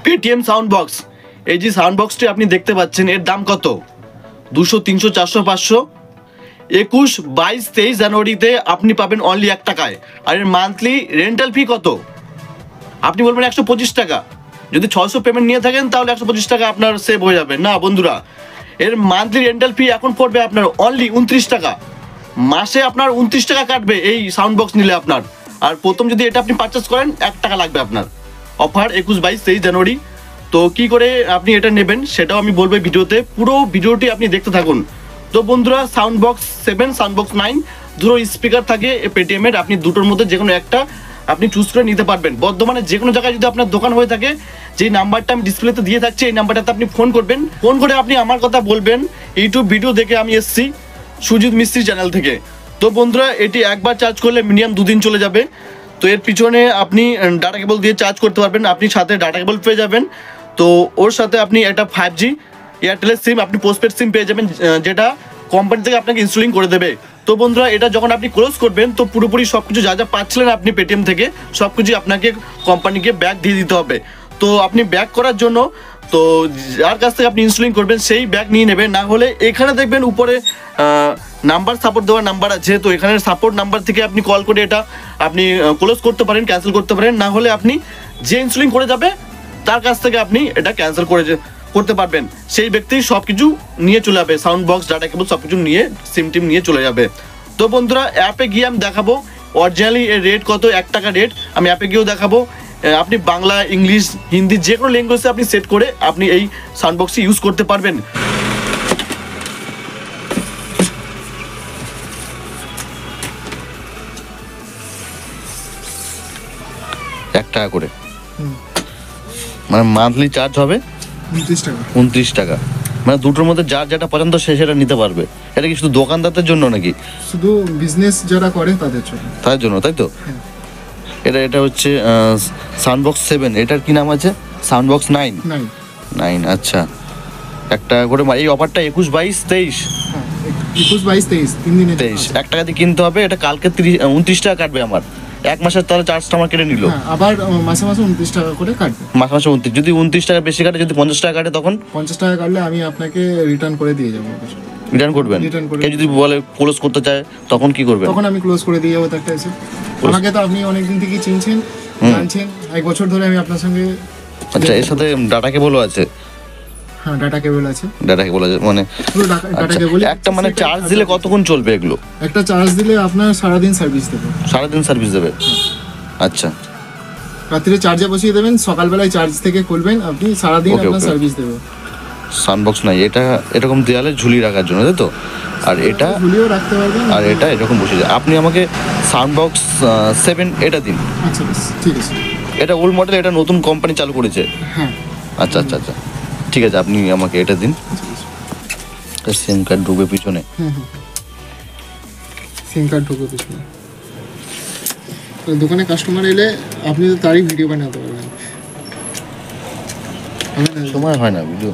Paytm sound box. এই যে sound বক্সটি আপনি দেখতে পাচ্ছেন, এর দাম কত? 200, 300, 400, 500। 21, 22, 23 জানুয়ারিতে আপনি পাবেন অনলি 1 টাকায়। আর এর মান্থলি রেন্টাল ফি কত? আপনি বলবেন 125 টাকা। যদি 600 পেমেন্ট নিয়ে থাকেন তাহলে 125 টাকা আপনার সেভ হয়ে যাবে। না বন্ধুরা, এর মান্থলি রেন্টাল ফি এখন পড়বে আপনার অনলি 29 টাকা। মাসে আপনার 29 টাকা কাটবে এই সাউন্ড বক্স নিলে আপনার। আর প্রথম যদি এটা আপনি পারচেস করেন 1 টাকা লাগবে আপনার। অফার 21, 22, 23 জানুয়ারি। তো কি করে আপনি এটা নেবেন সেটাও আমি বলবো ভিডিওতে। পুরো ভিডিওটি আপনি দেখতে থাকুন। তো বন্ধুরা, সাউন্ড বক্স 7, সাউন্ড বক্স 9 দুটো স্পিকার থাকে পেটিএম এর। আপনি দুটোর মধ্যে যে কোনো একটা আপনি চুজ করে নিতে পারবেন। বর্তমানে যে কোনো জায়গায় যদি আপনার দোকান হয়ে থাকে, যে নাম্বারটা আমি ডিসপ্লেতে দিয়ে থাকছি এই নাম্বারটাতে আপনি ফোন করবেন। ফোন করে আপনি আমার কথা বলবেন, ইউটিউব ভিডিও দেখে আমি এসেছি সুজিত মিস্ত্রি চ্যানেল থেকে। তো বন্ধুরা, এটি একবার চার্জ করলে মিনিমাম 2 দিন চলে যাবে। তো এর পিছনে আপনি ডাটা কেবল দিয়ে চার্জ করতে পারবেন। আপনি সাথে ডাটা কেবল পেয়ে যাবেন। তো ওর সাথে আপনি একটা 5G এয়ারটেলের সিম, আপনি পোস্টপেড সিম পেয়ে যাবেন, যেটা কোম্পানি থেকে আপনাকে ইনস্টলিং করে দেবে। তো বন্ধুরা, এটা যখন আপনি ক্লোজ করবেন তো পুরোপুরি সব কিছু যা যা পাচ্ছিলেন আপনি পেটিএম থেকে সব কিছু আপনাকে কোম্পানিকে ব্যাক দিয়ে দিতে হবে। তো আপনি ব্যাক করার জন্য তো যার কাছ থেকে আপনি ইনস্টলিং করবেন সেই ব্যাক নিয়ে নেবেন। না হলে এখানে দেখবেন উপরে নাম্বার সাপোর্ট দেওয়ার নাম্বার আছে। তো এখানে সাপোর্ট নাম্বার থেকে আপনি কল করে এটা আপনি ক্লোজ করতে পারেন, ক্যান্সেল করতে পারেন। না হলে আপনি যে ইনস্টলিং করে যাবে তার কাছ থেকে আপনি এটা ক্যান্সেল করতে পারবেন। সেই ব্যক্তি সব কিছু নিয়ে চলে যাবে, সাউন্ড বক্স, ডাটা কেবল সব কিছু নিয়ে, সিম টিম নিয়ে চলে যাবে। তো বন্ধুরা, অ্যাপে গিয়ে আমি দেখাবো অরিজিনালি এর রেট কত। 1 টাকা রেট আমি অ্যাপে গিয়েও দেখাবো। আপনি বাংলা, ইংলিশ, হিন্দি যে কোনো ল্যাঙ্গুয়েজে আপনি সেট করে আপনি এই সাউন্ড বক্সটি ইউজ করতে পারবেন। টাকা করে মানে মান্থলি চার্জ হবে 29 টাকা। মানে দুটোর মধ্যে যার যেটা পছন্দ সে সেটা নিতে পারবে। এটা কি শুধু দোকানদারদের জন্য নাকি? শুধু বিজনেস যারা করে তাদের জন্য, তাই তো? এটা হচ্ছে সাউন্ড বক্স 7। এটার কি নাম আছে? Sound box 9। আচ্ছা, 1 টাকা করে। এই অফারটা 21, 22, 23। 21, 22, 23 3 দিনে 23 1 টাকা দিয়ে কিনতে হবে। এটা কালকে 29 টাকা কাটবে আমার। 1 মাসের তাহলে চার্জটা আমার কেটে নিল। আবার মাসে 29 টাকা করে কাটবে। মাসে 29। যদি 29 টাকা বেশি কাটে, যদি 50 টাকা কাটে তখন 50 টাকা কাটলে আমি আপনাকে রিটার্ন করে দিয়ে যাবো। রিটার্ন করবেন? কেউ যদি বলে ক্লোজ করতে চায় তখন কি করবেন? তখন আমি ক্লোজ করে দিয়ে যাবো। একটা এসে আমাকে তো আপনি অনেকদিন থেকে চিনছেন, জানছেন, 1 বছর ধরে আমি আপনার সঙ্গে। আচ্ছা, এর সাথে ডাটা কেবলও আছে? হ্যাঁ, ডাটা কেবল আছে। মানে পুরো ডাটা কেবল। একটা মানে চার্জ দিলে কতক্ষণ চলবে এগুলো? একটা চার্জ দিলে আপনার সারাদিন সার্ভিস দেবে। সারাদিন সার্ভিস দেবে? আচ্ছা, রাত্রে চার্জে বসিয়ে দেবেন, সকালবেলায় চার্জ থেকে খুলবেন, আপনি সারাদিন আপনার সার্ভিস দেবে। সাউন্ড বক্স নাই, এটা এরকম দেয়ালে ঝুলিয়ে রাখার জন্য, তাই তো? আর এটা ঝুলিয়েও রাখতে পারবেন। আর এটা এরকম বসে যায়। আপনি আমাকে সাউন্ড বক্স 7 এটা দিন। আচ্ছা, ঠিক আছে। এটা ওল্ড মডেল, এটা নতুন কোম্পানি চালু করেছে। হ্যাঁ, আচ্ছা, ঠিক আছে, আপনি আমাকে এটা দিন। সিম কার্ড ঢুকবে পিছনে। সিম কার্ড ঢুকবে পিছনে। দোকানে কাস্টমার এলে আপনি তো তারই ভিডিও বানাতে পারবেন। সময় হয় না ভিডিও।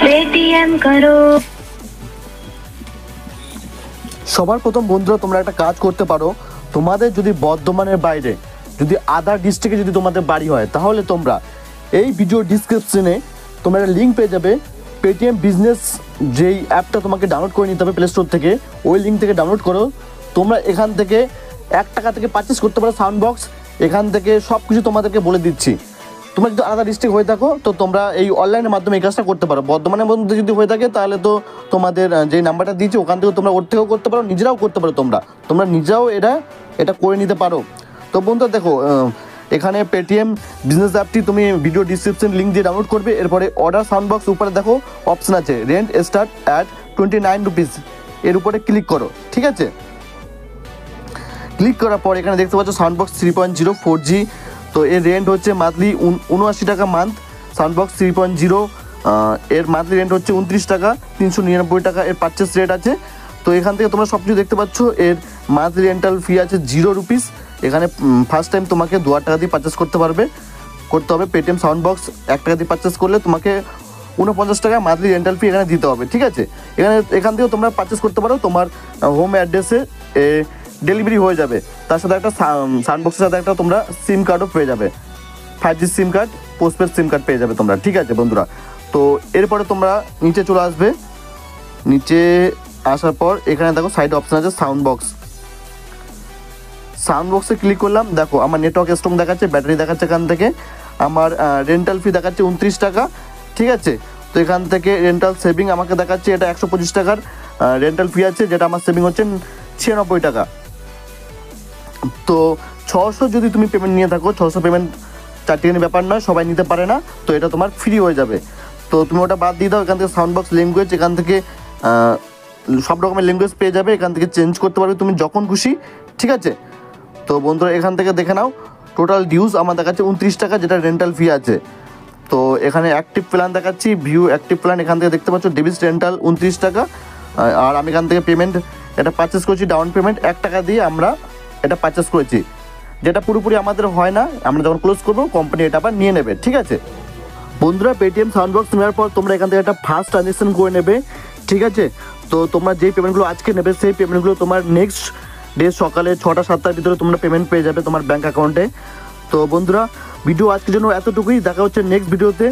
পেটিএম করো। সবার প্রথম বন্ধুরা, তোমরা একটা কাজ করতে পারো। তোমাদের যদি বর্ধমানের বাইরে, যদি আদার ডিস্ট্রিক্টে যদি তোমাদের বাড়ি হয়, তাহলে তোমরা এই ভিডিও ডিসক্রিপশনে তোমরা একটা লিঙ্ক পেয়ে যাবে। পেটিএম বিজনেস যেই অ্যাপটা তোমাকে ডাউনলোড করে নিতে হবে প্লে স্টোর থেকে, ওই লিঙ্ক থেকে ডাউনলোড করো। তোমরা এখান থেকে 1 টাকা থেকে পারচেস করতে পারো সাউন্ড বক্স। এখান থেকে সব কিছু তোমাদেরকে বলে দিচ্ছি। তোমরা যদি আলাদা ডিস্ট্রিক্ট হয়ে থাকো তো তোমরা এই অনলাইনের মাধ্যমে এই কাজটা করতে পারো। বর্ধমানের মধ্যে যদি হয়ে থাকে তাহলে তো তোমাদের যে নাম্বারটা দিয়েছি ওখান থেকে তোমরা ওর থেকেও করতে পারো, নিজেরাও করতে পারো। তোমরা নিজেরাও এটা করে নিতে পারো। তো বন্ধুরা দেখো, এখানে পেটিএম বিজনেস অ্যাপটি তুমি ভিডিও ডিসক্রিপশন লিঙ্ক দিয়ে ডাউনলোড করবে। এরপরে অর্ডার সাউন্ড বক্স উপরে দেখো অপশন আছে, রেন্ট স্টার্ট অ্যাট 29 রুপিস। এর উপরে ক্লিক করো, ঠিক আছে? ক্লিক করার পর এখানে দেখতে পাচ্ছ সাউন্ড বক্স 3.0 4G। তো এর রেন্ট হচ্ছে মান্থলি 79 টাকা মান্থ। সাউন্ড বক্স 3.0 এর মান্থলি রেন্ট হচ্ছে 29 টাকা, 399 টাকা এর পারচেস রেট আছে। তো এখান থেকে তোমরা সব কিছু দেখতে পাচ্ছ। এর মান্থলি রেন্টাল ফি আছে 0 রুপিস। এখানে ফার্স্ট টাইম তোমাকে 2000 টাকা দিয়ে পারচেস করতে হবে। পেটিএম সাউন্ড বক্স 1 টাকা দিয়ে পারচেস করলে তোমাকে 49 টাকা মান্থলি রেন্টাল ফি এখানে দিতে হবে, ঠিক আছে। এখান থেকেও তোমরা পারচেস করতে পারো, তোমার হোম অ্যাড্রেসে ডেলিভারি হয়ে যাবে। তার সাথে একটা সাউন্ড বক্সের সাথে একটা তোমরা সিম কার্ডও পেয়ে যাবে, 5G সিম কার্ড, পোস্টপেড সিম কার্ড পেয়ে যাবে তোমরা, ঠিক আছে বন্ধুরা। তো এরপরে তোমরা নিচে চলে আসবে। নিচে আসার পর এখানে দেখো সাইড অপশান আছে সাউন্ড বক্সে ক্লিক করলাম। দেখো আমার নেটওয়ার্ক স্ট্রং দেখাচ্ছে, ব্যাটারি দেখাচ্ছে, এখান থেকে আমার রেন্টাল ফি দেখাচ্ছে 29 টাকা, ঠিক আছে। তো এখান থেকে রেন্টাল সেভিং আমাকে দেখাচ্ছে, এটা 125 টাকার রেন্টাল ফি আছে, যেটা আমার সেভিং হচ্ছে 96 টাকা। তো 600 যদি তুমি পেমেন্ট নিয়ে থাকো, 600 পেমেন্ট চারটিখানি ব্যাপার নয়, সবাই নিতে পারে না, তো এটা তোমার ফ্রি হয়ে যাবে। তো তুমি ওটা বাদ দিয়ে দাও। এখান থেকে সাউন্ড বক্স ল্যাঙ্গুয়েজ, এখান থেকে সব রকমের ল্যাঙ্গুয়েজ পেয়ে যাবে, এখান থেকে চেঞ্জ করতে পারবে তুমি যখন খুশি, ঠিক আছে। তো বন্ধুরা এখান থেকে দেখে নাও, টোটাল ডিউজ আমার দেখাচ্ছে 29 টাকা, যেটা রেন্টাল ফি আছে। তো এখানে অ্যাক্টিভ প্ল্যান দেখাচ্ছি, ভিউ অ্যাক্টিভ প্ল্যান, এখান থেকে দেখতে পাচ্ছ ডেবিট রেন্টাল 29 টাকা। আর আমি এখান থেকে পেমেন্ট এটা পারচেস করেছি, ডাউন পেমেন্ট 1 টাকা দিয়ে আমরা এটা পারচেস করেছি, যেটা পুরোপুরি আমাদের হয় না, আমরা যখন ক্লোজ করবো কোম্পানি এটা আবার নিয়ে নেবে, ঠিক আছে বন্ধুরা। পেটিএম সাউন্ড বক্স নেওয়ার পর তোমরা এখান থেকে একটা ফার্স্ট ট্রানজ্যাকশন করে নেবে, ঠিক আছে। তো তোমরা যেই পেমেন্টগুলো আজকে নেবে সেই পেমেন্টগুলো তোমার নেক্সট ডে সকালে 6টা-7টার ভিতরে তোমরা পেমেন্ট পেয়ে যাবে তোমার ব্যাঙ্ক অ্যাকাউন্টে। তো বন্ধুরা ভিডিও আজকের জন্য এতটুকুই, দেখা হচ্ছে নেক্সট ভিডিওতে।